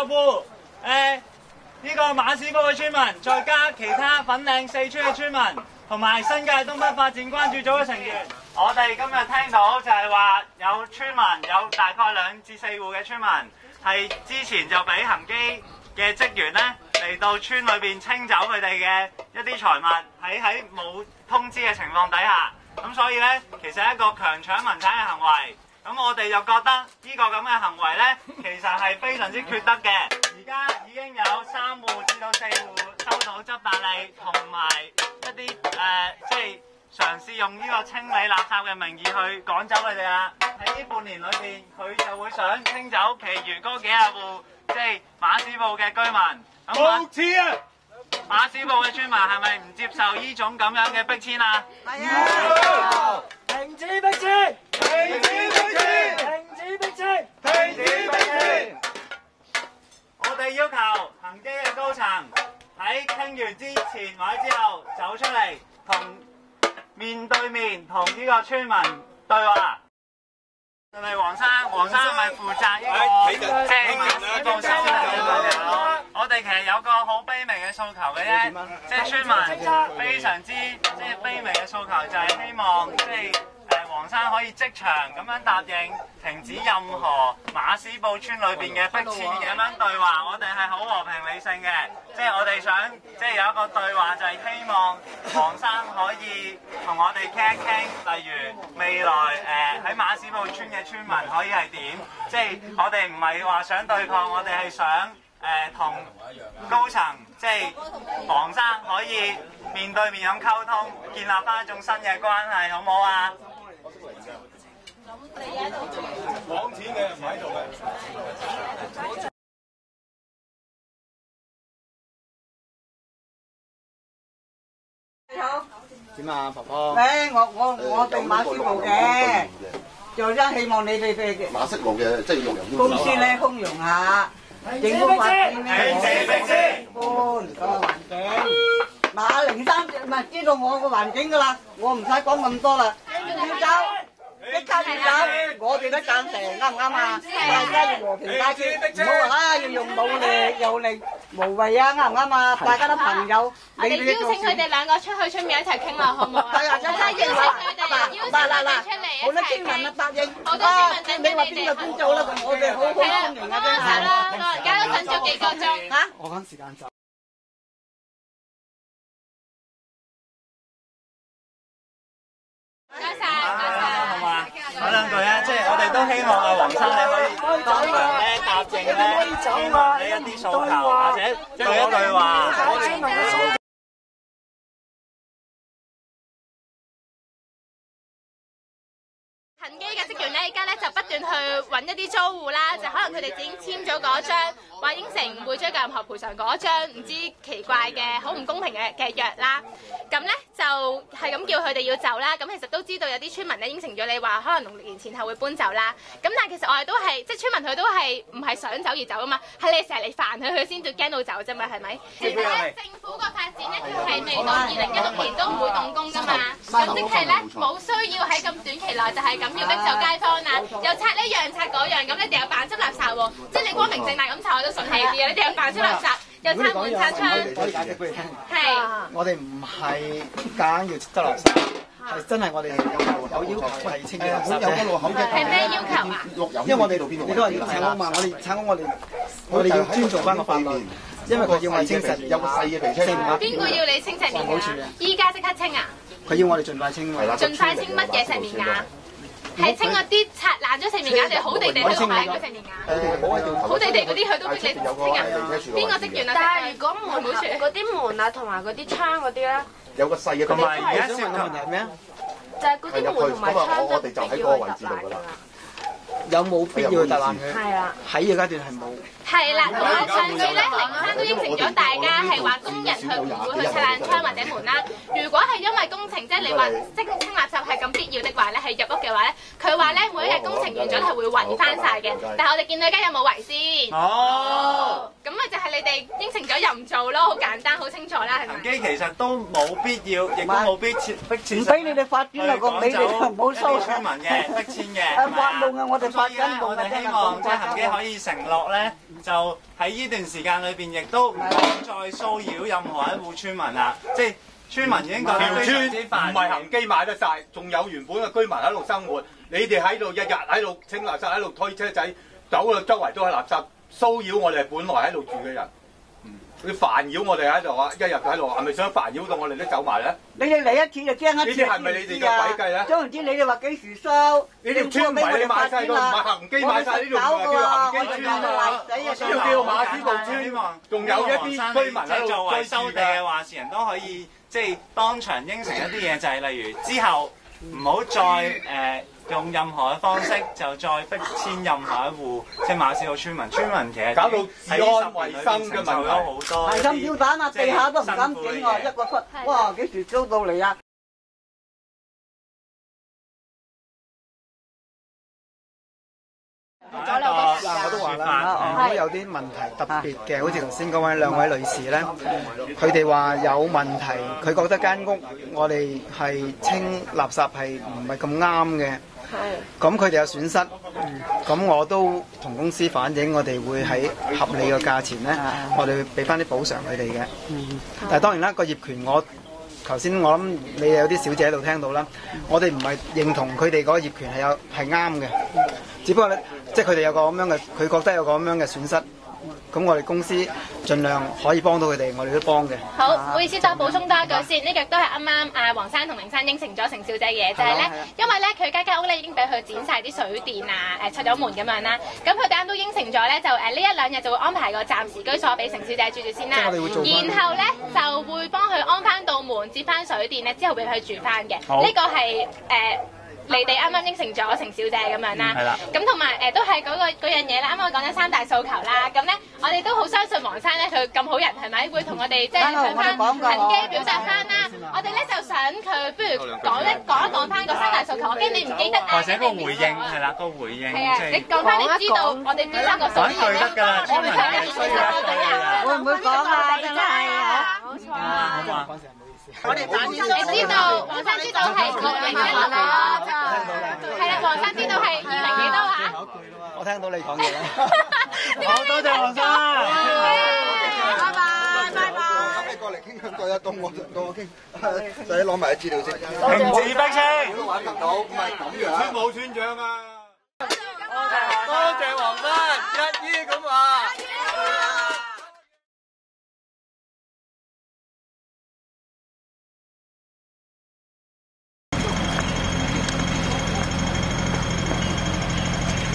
戶，呢個馬屎埔嘅村民，再加其他粉嶺4村嘅村民，同埋新界東北發展關注組嘅成員。我哋今日聽到就係話有村民有大概2至4戶嘅村民係之前就俾恒基嘅職員咧嚟到村裏邊清走佢哋嘅一啲財物，喺冇通知嘅情況底下，咁所以咧其實係一個強搶民產嘅行為。咁我哋就覺得呢個咁嘅行為咧，其實係非常之缺德嘅。而家已經有3戶至到4戶收到執達吏，同埋一啲即係嘗試用呢個清理垃圾嘅名義去趕走佢哋啦。喺呢半年裏邊，佢就會想清走其餘嗰幾廿戶，即係馬屎埔嘅居民。冇錢啊！馬屎埔嘅村民係咪唔接受呢種咁樣嘅逼遷啊？係啊！停止逼遷！停止逼遷！停止逼遷！停止逼遷！我哋要求恒基嘅高層喺傾完之前或者之後走出嚟，同面對面同呢個村民對話。係咪黃生？黃生係咪負責呢個即係馬屎埔收地嘅朋友？我哋其實有個好卑微嘅訴求嘅啫，即係村民非常之即係卑微嘅訴求，就係希望即係黃生可以即場咁樣答應停止任何馬屎埔村裏邊嘅逼遷咁樣對話。我哋係好和平理性嘅，即係我哋想即係有一個對話，就係希望黃生可以同我哋傾一傾，例如未來喺馬屎埔村嘅村民可以係點？即係我哋唔係話想對抗，我哋係想同高層即係黃生可以面對面咁溝通，建立翻一種新嘅關係，好唔好啊？講錢嘅唔喺度嘅。你好。點啊，婆婆？我哋馬屎埔嘅，就真希望你哋嘅馬屎路嘅即係用人公司咧寬容下，政府發展咧搬個環境。馬零三咪知道我個環境噶啦，我唔使講咁多啦。要走，即刻要走，我哋都贊成，啱唔啱啊？大家要和平解決，唔好話要用武力又嚟無謂啊，啱唔啱啊？大家都朋友，我哋邀請佢哋2個出去出面一齊傾啦，好唔好啊？係啊，邀請佢哋出嚟一齊傾。好多村民啊答應，好多村民你話邊個邊做啦？我哋好歡迎啊，真係。老人家都想做幾個鐘。嚇？我趕時間走。唔該晒，唔該晒。好嘛，講兩句啊，即係我哋都希望阿黃生你可以當場咧答應咧村民呢一啲訴求，或者對一對話。恒基嘅職員咧，而家咧就不斷去揾一啲租戶啦，就可能佢哋已經簽咗嗰張話應承唔會追究任何賠償嗰張唔知奇怪嘅好唔公平嘅約啦。咁咧就係咁叫佢哋要走啦。咁其實都知道有啲村民咧應承咗你話，可能農曆年前後會搬走啦。咁但係其實我哋都係即係村民佢都係唔係想走而走啊嘛，係你成日嚟煩佢，佢先至驚到走啫嘛，係咪？其實咧政府個發展咧，佢係未到2016年都唔會動工噶嘛。咁即係咧冇需要喺咁短期內就係咁要逼走街坊啊，又拆呢樣拆嗰樣，咁你哋又扮執垃圾喎，即係你光明正大咁拆我都順氣啲啊！你哋又扮執垃圾，又拆門拆窗，可以解釋俾你聽。係。我哋唔係夾硬要執垃圾，係真係我哋有要求係清潔垃圾啫。係咩要求啊？因為我哋你都話要拆屋嘛，我哋要尊重翻個法律，因為佢要我哋清實有個細嘅皮車。邊個要你清石棉瓦？依家即刻清啊！佢要我哋盡快清嘛。盡快清乜嘢石棉瓦？係清嗰啲拆爛咗石棉瓦定好地地喺度擺嗰石棉瓦？好地地嗰啲佢都逼你清啊！邊個職員啊？但係如果門嗰啲門啊，同埋嗰啲窗嗰啲咧，有個細嘅，同埋而家想問嘅問題係咩啊？就係嗰啲門同埋窗我哋就喺嗰個位置度㗎啦。有冇必要去揼爛佢？係啊，喺呢個階段係冇。係啦，同埋上次咧，凌生都應承咗大家係話工人佢唔會去拆爛窗或者門啦。如果係因為工程，即係你話清垃圾係咁必要的話咧，係入屋嘅話咧，佢話咧每一日工程完咗係會圍翻晒嘅。但係我哋見到而家有冇圍先？哦，咁咪就係你哋應承咗又唔做咯，好簡單，好清楚啦，係咪？恒基其實都冇必要，亦都冇迫切唔俾你哋發展啦，個你哋就唔好收村民嘅逼遷嘅。誒發夢啊！我哋發緊夢我哋希望即係恒基可以承諾咧，就喺呢段時間裏邊，亦都唔好再騷擾任何一戶村民啦。即係村民已經覺得非常之煩。唔係恒基買得晒，仲有原本嘅居民喺度生活。你哋喺度日日喺度清垃圾，喺度推車仔，走到周圍都係垃圾，騷擾我哋本來喺度住嘅人。佢煩擾我哋喺度啊！一日喺度，係咪想煩擾到我哋都走埋咧？你哋嚟一次就驚一次，呢啲係咪你哋嘅詭計咧？總言之，你哋話幾時收？呢條村唔係你買晒，都唔係恒基買晒，呢條唔係叫恒基村啊！呢條叫馬屎埔村，仲有一啲居民喺度作為收地嘅話事人都可以即係當場應承一啲嘢，就係例如之後唔好再用任何嘅方式就再逼遷任何一戶即係馬屎埔村民。村民其實搞到治安衞生嘅問題好多，係咁要蛋啊！地下都唔敢整喎，一個忽哇幾時租到嚟啊？我都話啦，如果有啲問題特別嘅，好似頭先嗰位兩位女士咧，佢哋話有問題，佢覺得間屋我哋係清垃圾係唔係咁啱嘅，咁佢哋有損失，咁我都同公司反映，我哋會喺合理嘅價錢咧，我哋會俾翻啲補償佢哋嘅。但係當然啦，個業權我頭先我諗你有啲小姐喺度聽到啦，我哋唔係認同佢哋嗰個業權係啱嘅，只不過咧，即係佢哋有個咁樣嘅，佢覺得有個咁樣嘅損失，咁我哋公司盡量可以幫到佢哋，我哋都幫嘅。好，唔好意思，再補充多一句先，呢個都係啱啱黃生同凌生應承咗程小姐嘅嘢，就係咧，因為咧佢間屋咧已經俾佢剪晒啲水電啊，拆咗門咁樣啦，咁佢哋啱都應承咗咧，就呢一兩日就會安排個暫時居所俾程小姐住住先啦，然後咧就會幫佢安翻道門，接翻水電咧，之後俾佢住翻嘅。呢個係你哋啱啱應承咗程小姐咁樣啦，咁同埋都係嗰樣嘢啦。啱啱我講咗三大訴求啦，咁咧我哋都好相信黃生咧，佢咁好人係咪會同我哋即係向翻恒基表達翻啦？我哋咧就想佢不如講一翻個三大訴求，我驚你唔記得啊。或者個回應係啦，個回應係啊，你講翻你知道我哋邊三個訴求咧？得㗎啦，村民係需要一句㗎。會唔會講啊？真係啊！冇錯啊。我哋你知道黃生知道係2016咯，係啦，黃生知道係20幾多啊？我聽到你講嘢啦。好多謝黃生。拜拜拜拜。咁你過嚟傾向對啊，到我傾，使攞埋啲資料先。停止逼遷。都玩唔到，唔係咁樣。村冇村長啊！